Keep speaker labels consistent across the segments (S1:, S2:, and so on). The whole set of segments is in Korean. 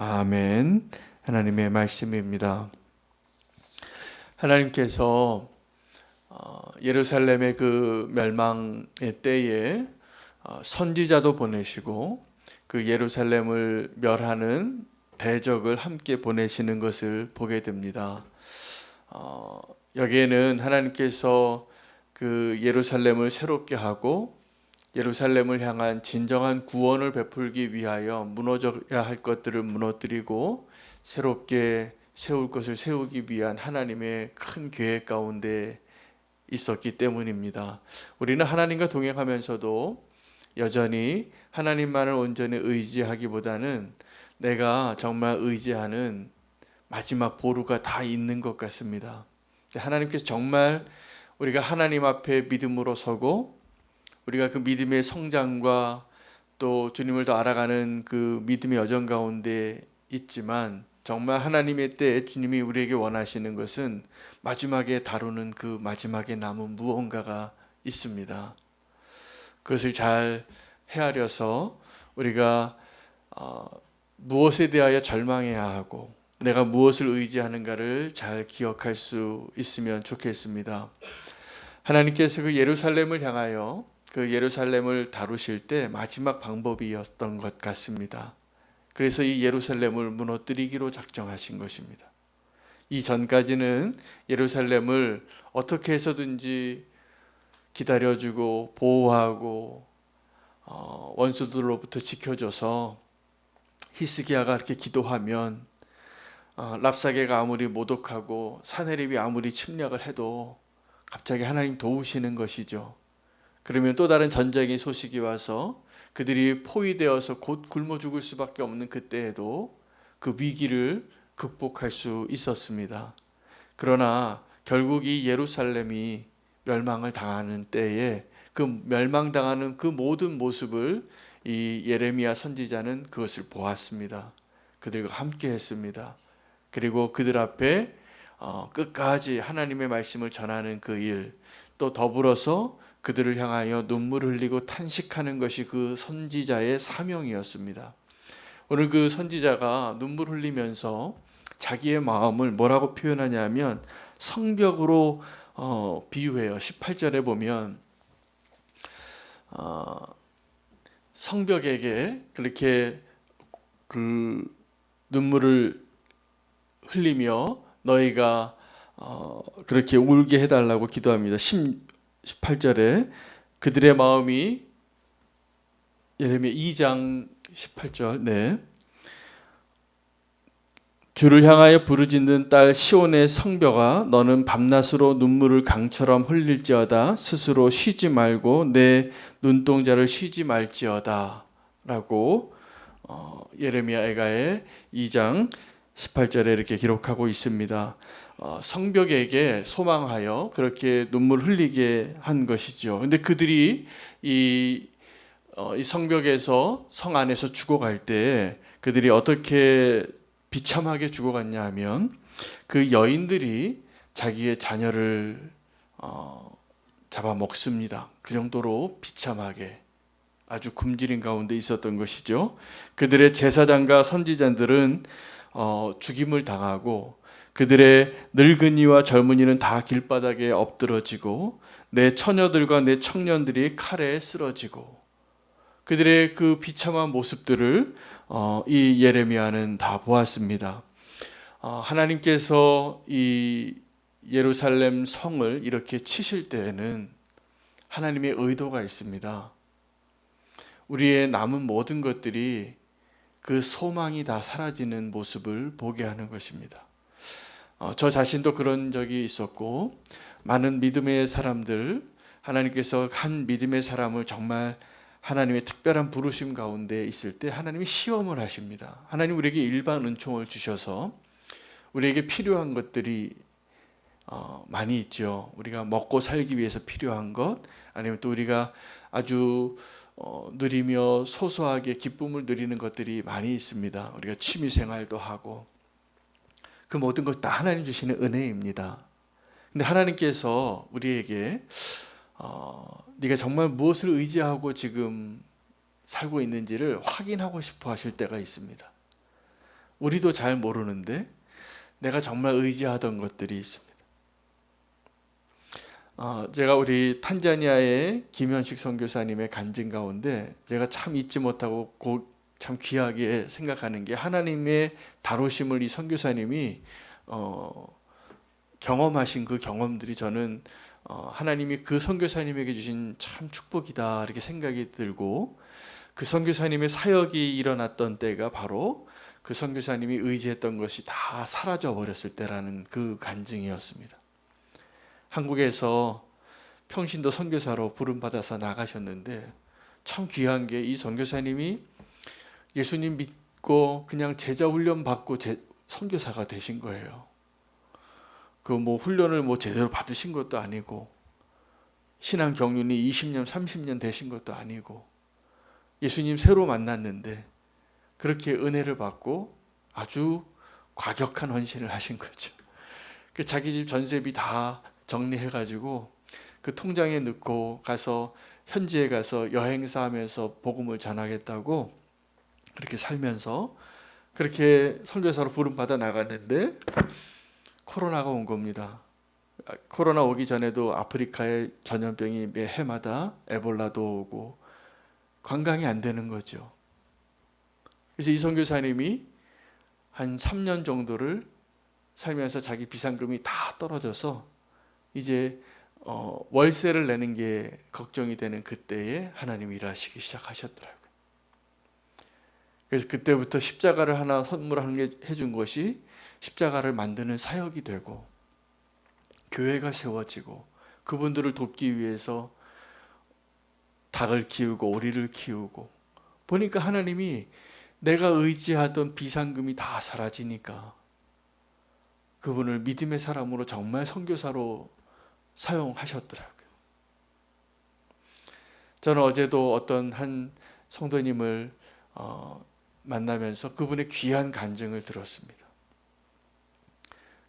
S1: 아멘. 하나님의 말씀입니다. 하나님께서 예루살렘의 그 멸망의 때에 선지자도 보내시고 그 예루살렘을 멸하는 대적을 함께 보내시는 것을 보게 됩니다. 여기에는 하나님께서 그 예루살렘을 새롭게 하고 예루살렘을 향한 진정한 구원을 베풀기 위하여 무너져야 할 것들을 무너뜨리고 새롭게 세울 것을 세우기 위한 하나님의 큰 계획 가운데 있었기 때문입니다. 우리는 하나님과 동행하면서도 여전히 하나님만을 온전히 의지하기보다는 내가 정말 의지하는 마지막 보루가 다 있는 것 같습니다. 하나님께서 정말 우리가 하나님 앞에 믿음으로 서고 우리가 그 믿음의 성장과 또 주님을 더 알아가는 그 믿음의 여정 가운데 있지만 정말 하나님의 때에 주님이 우리에게 원하시는 것은 마지막에 다루는 그 마지막에 남은 무언가가 있습니다. 그것을 잘 헤아려서 우리가 무엇에 대하여 절망해야 하고 내가 무엇을 의지하는가를 잘 기억할 수 있으면 좋겠습니다. 하나님께서 그 예루살렘을 향하여 그 예루살렘을 다루실 때 마지막 방법이었던 것 같습니다. 그래서 이 예루살렘을 무너뜨리기로 작정하신 것입니다. 이전까지는 예루살렘을 어떻게 해서든지 기다려주고 보호하고 원수들로부터 지켜줘서 히스기야가 그렇게 기도하면 랍사게가 아무리 모독하고 사네립이 아무리 침략을 해도 갑자기 하나님 도우시는 것이죠. 그러면 또 다른 전쟁의 소식이 와서 그들이 포위되어서 곧 굶어 죽을 수밖에 없는 그때에도 그 위기를 극복할 수 있었습니다. 그러나 결국 이 예루살렘이 멸망을 당하는 때에 그 멸망당하는 그 모든 모습을 이 예레미야 선지자는 그것을 보았습니다. 그들과 함께 했습니다. 그리고 그들 앞에 끝까지 하나님의 말씀을 전하는 그 일, 또 더불어서 그들을 향하여 눈물을 흘리고 탄식하는 것이 그 선지자의 사명이었습니다. 오늘 그 선지자가 눈물 흘리면서 자기의 마음을 뭐라고 표현하냐면 성벽으로 비유해요. 18절에 보면 성벽에게 그렇게 그 눈물을 흘리며 너희가 그렇게 울게 해달라고 기도합니다. 18절에 그들의 마음이 예레미야 2장 18절 네. 주를 향하여 부르짖는 딸 시온의 성벽아 너는 밤낮으로 눈물을 강처럼 흘릴지어다 스스로 쉬지 말고 내 눈동자를 쉬지 말지어다 라고 예레미야 애가의 2장 18절에 이렇게 기록하고 있습니다. 성벽에게 소망하여 그렇게 눈물 흘리게 한 것이죠. 근데 그들이 이 성벽에서 성 안에서 죽어갈 때 그들이 어떻게 비참하게 죽어갔냐 하면 그 여인들이 자기의 자녀를 잡아먹습니다. 그 정도로 비참하게 아주 굶주린 가운데 있었던 것이죠. 그들의 제사장과 선지자들은 죽임을 당하고 그들의 늙은이와 젊은이는 다 길바닥에 엎드러지고 내 처녀들과 내 청년들이 칼에 쓰러지고 그들의 그 비참한 모습들을 이 예레미야는 다 보았습니다. 하나님께서 이 예루살렘 성을 이렇게 치실 때에는 하나님의 의도가 있습니다. 우리의 남은 모든 것들이 그 소망이 다 사라지는 모습을 보게 하는 것입니다. 저 자신도 그런 적이 있었고 많은 믿음의 사람들 하나님께서 한 믿음의 사람을 정말 하나님의 특별한 부르심 가운데 있을 때 하나님이 시험을 하십니다. 하나님 우리에게 일반 은총을 주셔서 우리에게 필요한 것들이 많이 있죠. 우리가 먹고 살기 위해서 필요한 것 아니면 또 우리가 아주 누리며 소소하게 기쁨을 누리는 것들이 많이 있습니다. 우리가 취미 생활도 하고 그 모든 것 다 하나님 주시는 은혜입니다. 근데 하나님께서 우리에게 네가 정말 무엇을 의지하고 지금 살고 있는지를 확인하고 싶어 하실 때가 있습니다. 우리도 잘 모르는데 내가 정말 의지하던 것들이 있습니다. 제가 우리 탄자니아의 김현식 선교사님의 간증 가운데 제가 참 잊지 못하고 참 귀하게 생각하는 게, 하나님의 다루심을 이 선교사님이 경험하신 그 경험들이 저는 하나님이 그 선교사님에게 주신 참 축복이다 이렇게 생각이 들고, 그 선교사님의 사역이 일어났던 때가 바로 그 선교사님이 의지했던 것이 다 사라져 버렸을 때라는 그 간증이었습니다. 한국에서 평신도 선교사로 부름받아서 나가셨는데 참 귀한 게, 이 선교사님이 예수님 믿고 그냥 제자 훈련 받고 선교사가 되신 거예요. 그 훈련을 제대로 받으신 것도 아니고, 신앙 경륜이 20년 30년 되신 것도 아니고, 예수님 새로 만났는데 그렇게 은혜를 받고 아주 과격한 헌신을 하신 거죠. 그 자기 집 전세비 다 정리해가지고 그 통장에 넣고 가서 현지에 가서 여행사 하면서 복음을 전하겠다고 그렇게 살면서 그렇게 선교사로 부름받아 나갔는데 코로나가 온 겁니다. 코로나 오기 전에도 아프리카에 전염병이 매 해마다 에볼라도 오고 관광이 안 되는 거죠. 그래서 이 선교사님이 한 3년 정도를 살면서 자기 비상금이 다 떨어져서 이제 월세를 내는 게 걱정이 되는 그때에 하나님이 일하시기 시작하셨더라고요. 그래서 그때부터 십자가를 하나 해준 것이 십자가를 만드는 사역이 되고, 교회가 세워지고, 그분들을 돕기 위해서 닭을 키우고 오리를 키우고, 보니까 하나님이 내가 의지하던 비상금이 다 사라지니까 그분을 믿음의 사람으로 정말 선교사로 사용하셨더라고요. 저는 어제도 어떤 한 성도님을 만나면서 그분의 귀한 간증을 들었습니다.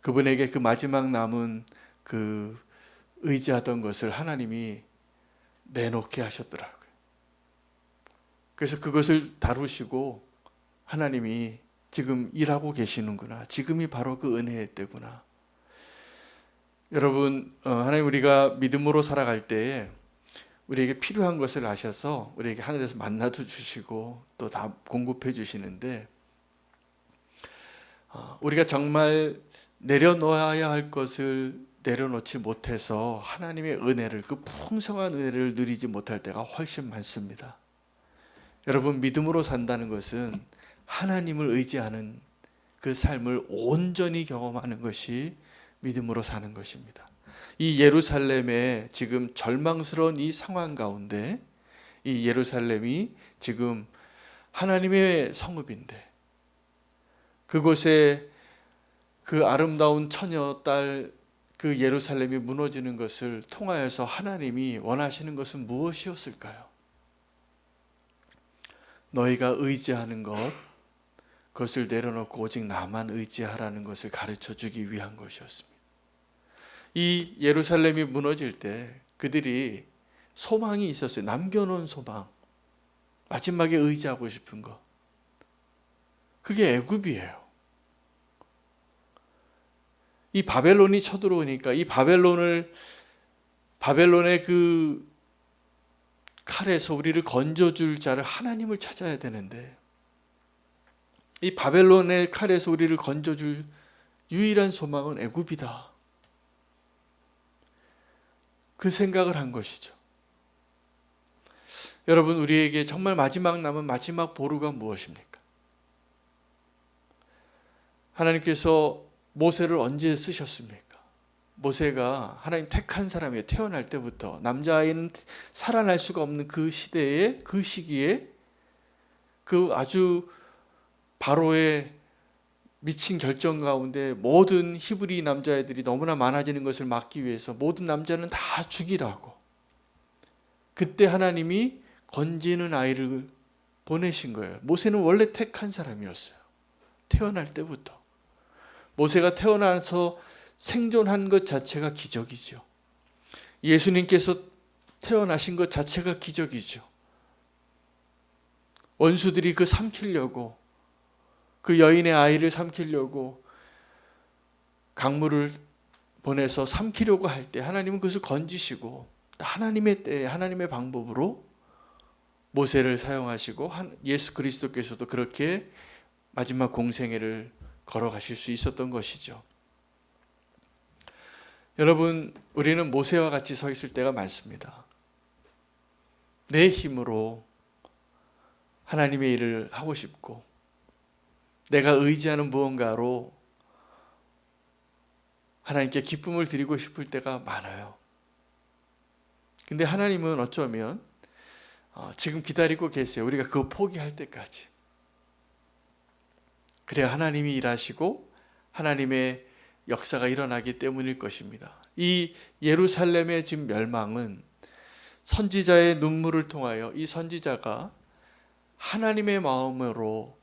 S1: 그분에게 그 마지막 남은 그 의지하던 것을 하나님이 내놓게 하셨더라고요. 그래서 그것을 다루시고 하나님이 지금 일하고 계시는구나, 지금이 바로 그 은혜의 때구나. 여러분, 하나님 우리가 믿음으로 살아갈 때에 우리에게 필요한 것을 아셔서 우리에게 하늘에서 만나도 주시고 또 다 공급해 주시는데, 우리가 정말 내려놓아야 할 것을 내려놓지 못해서 하나님의 은혜를, 그 풍성한 은혜를 누리지 못할 때가 훨씬 많습니다. 여러분, 믿음으로 산다는 것은 하나님을 의지하는 그 삶을 온전히 경험하는 것이 믿음으로 사는 것입니다. 이 예루살렘의 지금 절망스러운 이 상황 가운데, 이 예루살렘이 지금 하나님의 성읍인데, 그곳에 그 아름다운 처녀 딸 그 예루살렘이 무너지는 것을 통하여서 하나님이 원하시는 것은 무엇이었을까요? 너희가 의지하는 것, 그것을 내려놓고 오직 나만 의지하라는 것을 가르쳐 주기 위한 것이었습니다. 이 예루살렘이 무너질 때 그들이 소망이 있었어요. 남겨놓은 소망, 마지막에 의지하고 싶은 것, 그게 애굽이에요. 이 바벨론이 쳐들어오니까 이 바벨론의 그 칼에서 우리를 건져줄 자를, 하나님을 찾아야 되는데, 이 바벨론의 칼에서 우리를 건져줄 유일한 소망은 애굽이다. 그 생각을 한 것이죠. 여러분, 우리에게 정말 마지막 남은 마지막 보루가 무엇입니까? 하나님께서 모세를 언제 쓰셨습니까? 모세가 하나님 택한 사람이에요. 태어날 때부터. 남자아이는 살아날 수가 없는 그 시대에, 그 시기에 그 아주 바로의 미친 결정 가운데 모든 히브리 남자애들이 너무나 많아지는 것을 막기 위해서 모든 남자는 다 죽이라고, 그때 하나님이 건지는 아이를 보내신 거예요. 모세는 원래 택한 사람이었어요. 태어날 때부터. 모세가 태어나서 생존한 것 자체가 기적이죠. 예수님께서 태어나신 것 자체가 기적이죠. 원수들이 그 삼키려고 그 여인의 아이를 삼키려고 강물을 보내서 삼키려고 할 때 하나님은 그것을 건지시고 하나님의 때에 하나님의 방법으로 모세를 사용하시고 예수 그리스도께서도 그렇게 마지막 공생애를 걸어가실 수 있었던 것이죠. 여러분, 우리는 모세와 같이 서 있을 때가 많습니다. 내 힘으로 하나님의 일을 하고 싶고 내가 의지하는 무언가로 하나님께 기쁨을 드리고 싶을 때가 많아요. 근데 하나님은 어쩌면 지금 기다리고 계세요. 우리가 그거 포기할 때까지. 그래야 하나님이 일하시고 하나님의 역사가 일어나기 때문일 것입니다. 이 예루살렘의 지금 멸망은 선지자의 눈물을 통하여 이 선지자가 하나님의 마음으로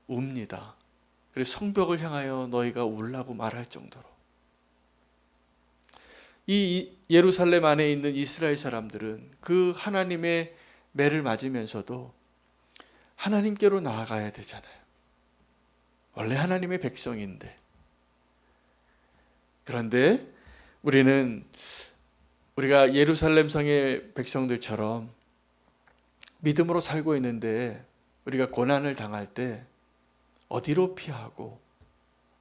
S1: 웁니다. 그래서 성벽을 향하여 너희가 울라고 말할 정도로. 이 예루살렘 안에 있는 이스라엘 사람들은 그 하나님의 매를 맞으면서도 하나님께로 나아가야 되잖아요. 원래 하나님의 백성인데. 그런데 우리가 예루살렘 성의 백성들처럼 믿음으로 살고 있는데 우리가 고난을 당할 때 어디로 피하고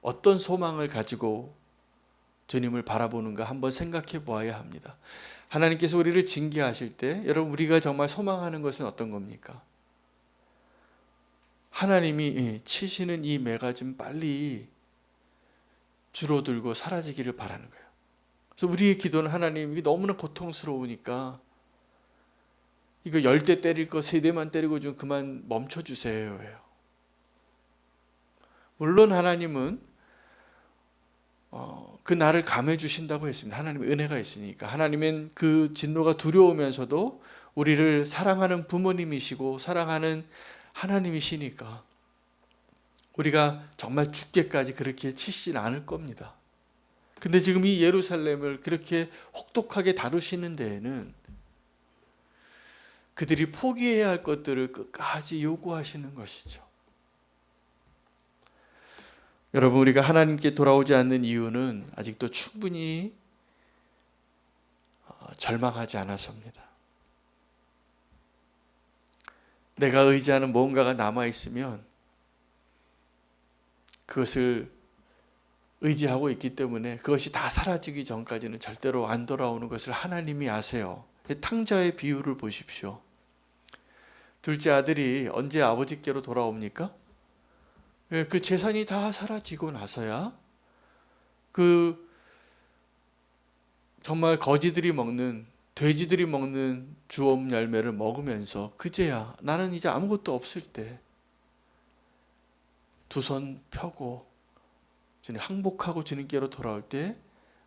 S1: 어떤 소망을 가지고 주님을 바라보는가 한번 생각해 보아야 합니다. 하나님께서 우리를 징계하실 때 여러분 우리가 정말 소망하는 것은 어떤 겁니까? 하나님이 치시는 이 매가 좀 빨리 줄어들고 사라지기를 바라는 거예요. 그래서 우리의 기도는 하나님 이게 너무나 고통스러우니까 이거 10대 때릴 거 3대만 때리고 좀 그만 멈춰주세요. 물론 하나님은 그 날을 감해 주신다고 했습니다. 하나님의 은혜가 있으니까. 하나님은 그 진노가 두려우면서도 우리를 사랑하는 부모님이시고 사랑하는 하나님이시니까 우리가 정말 죽게까지 그렇게 치시진 않을 겁니다. 근데 지금 이 예루살렘을 그렇게 혹독하게 다루시는 데에는 그들이 포기해야 할 것들을 끝까지 요구하시는 것이죠. 여러분, 우리가 하나님께 돌아오지 않는 이유는 아직도 충분히 절망하지 않아서입니다. 내가 의지하는 뭔가가 남아있으면 그것을 의지하고 있기 때문에 그것이 다 사라지기 전까지는 절대로 안 돌아오는 것을 하나님이 아세요. 탕자의 비유를 보십시오. 둘째 아들이 언제 아버지께로 돌아옵니까? 그 재산이 다 사라지고 나서야 그 정말 거지들이 먹는 돼지들이 먹는 주엄 열매를 먹으면서 그제야 나는 이제 아무것도 없을 때 두 손 펴고 주님 항복하고 주님께로 돌아올 때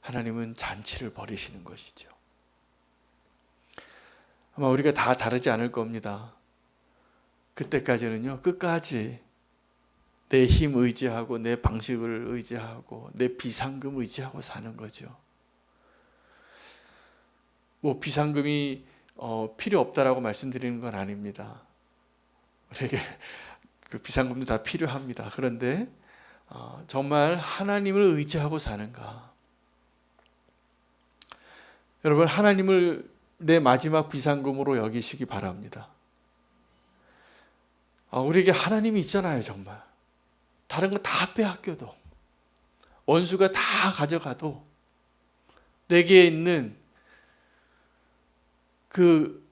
S1: 하나님은 잔치를 벌이시는 것이죠. 아마 우리가 다 다르지 않을 겁니다. 그때까지는요 끝까지 내 힘 의지하고 내 방식을 의지하고 내 비상금 의지하고 사는 거죠. 뭐 비상금이 필요 없다라고 말씀드리는 건 아닙니다. 우리에게 그 비상금도 다 필요합니다. 그런데 정말 하나님을 의지하고 사는가? 여러분 하나님을 내 마지막 비상금으로 여기시기 바랍니다. 우리에게 하나님이 있잖아요. 정말 다른 거 다 빼앗겨도 원수가 다 가져가도 내게 있는 그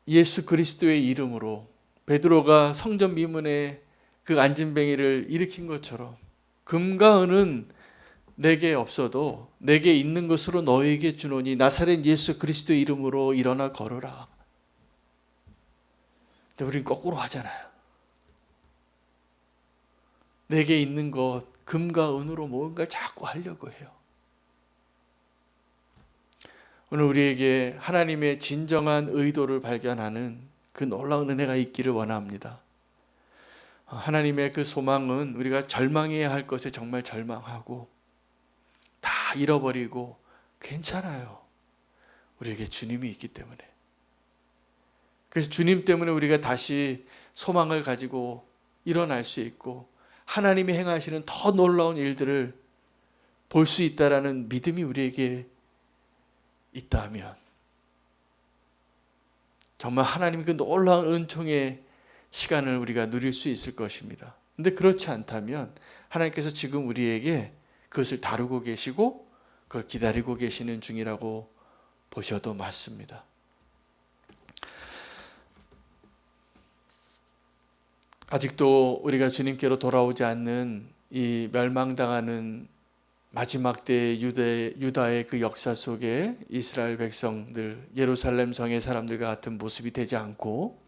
S1: 예수 그리스도의 이름으로 베드로가 성전 미문에 그 안진뱅이를 일으킨 것처럼 금과 은은 내게 없어도 내게 있는 것으로 너에게 주노니 나사렛 예수 그리스도의 이름으로 일어나 걸어라. 근데 우리는 거꾸로 하잖아요. 내게 있는 것 금과 은으로 뭔가 자꾸 하려고 해요. 오늘 우리에게 하나님의 진정한 의도를 발견하는 그 놀라운 은혜가 있기를 원합니다. 하나님의 그 소망은 우리가 절망해야 할 것에 정말 절망하고 다 잃어버리고 괜찮아요. 우리에게 주님이 있기 때문에. 그래서 주님 때문에 우리가 다시 소망을 가지고 일어날 수 있고 하나님이 행하시는 더 놀라운 일들을 볼 수 있다라는 믿음이 우리에게 있다면 정말 하나님의 그 놀라운 은총의 시간을 우리가 누릴 수 있을 것입니다. 근데 그렇지 않다면 하나님께서 지금 우리에게 그것을 다루고 계시고 그걸 기다리고 계시는 중이라고 보셔도 맞습니다. 아직도 우리가 주님께로 돌아오지 않는 이 멸망당하는 마지막 때의 유다의 그 역사 속에 이스라엘 백성들, 예루살렘 성의 사람들과 같은 모습이 되지 않고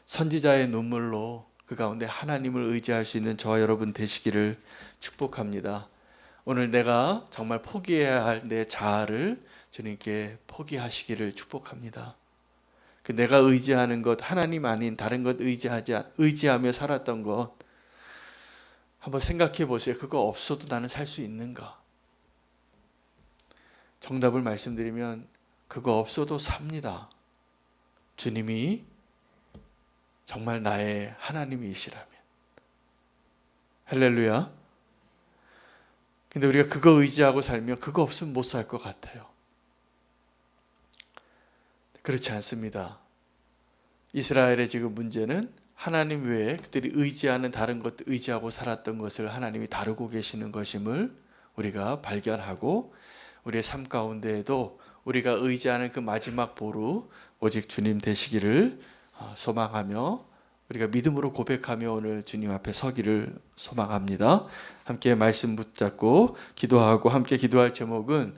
S1: 선지자의 눈물로 그 가운데 하나님을 의지할 수 있는 저와 여러분 되시기를 축복합니다. 오늘 내가 정말 포기해야 할 내 자아를 주님께 포기하시기를 축복합니다. 그 내가 의지하는 것, 하나님 아닌 다른 것 의지하며 살았던 것 한번 생각해 보세요. 그거 없어도 나는 살 수 있는가? 정답을 말씀드리면 그거 없어도 삽니다. 주님이 정말 나의 하나님이시라면. 할렐루야. 근데 우리가 그거 의지하고 살면 그거 없으면 못 살 것 같아요. 그렇지 않습니다. 이스라엘의 지금 문제는 하나님 외에 그들이 의지하는 다른 것 의지하고 살았던 것을 하나님이 다루고 계시는 것임을 우리가 발견하고 우리의 삶 가운데에도 우리가 의지하는 그 마지막 보루 오직 주님 되시기를 소망하며 우리가 믿음으로 고백하며 오늘 주님 앞에 서기를 소망합니다. 함께 말씀 붙잡고 기도하고 함께 기도할 제목은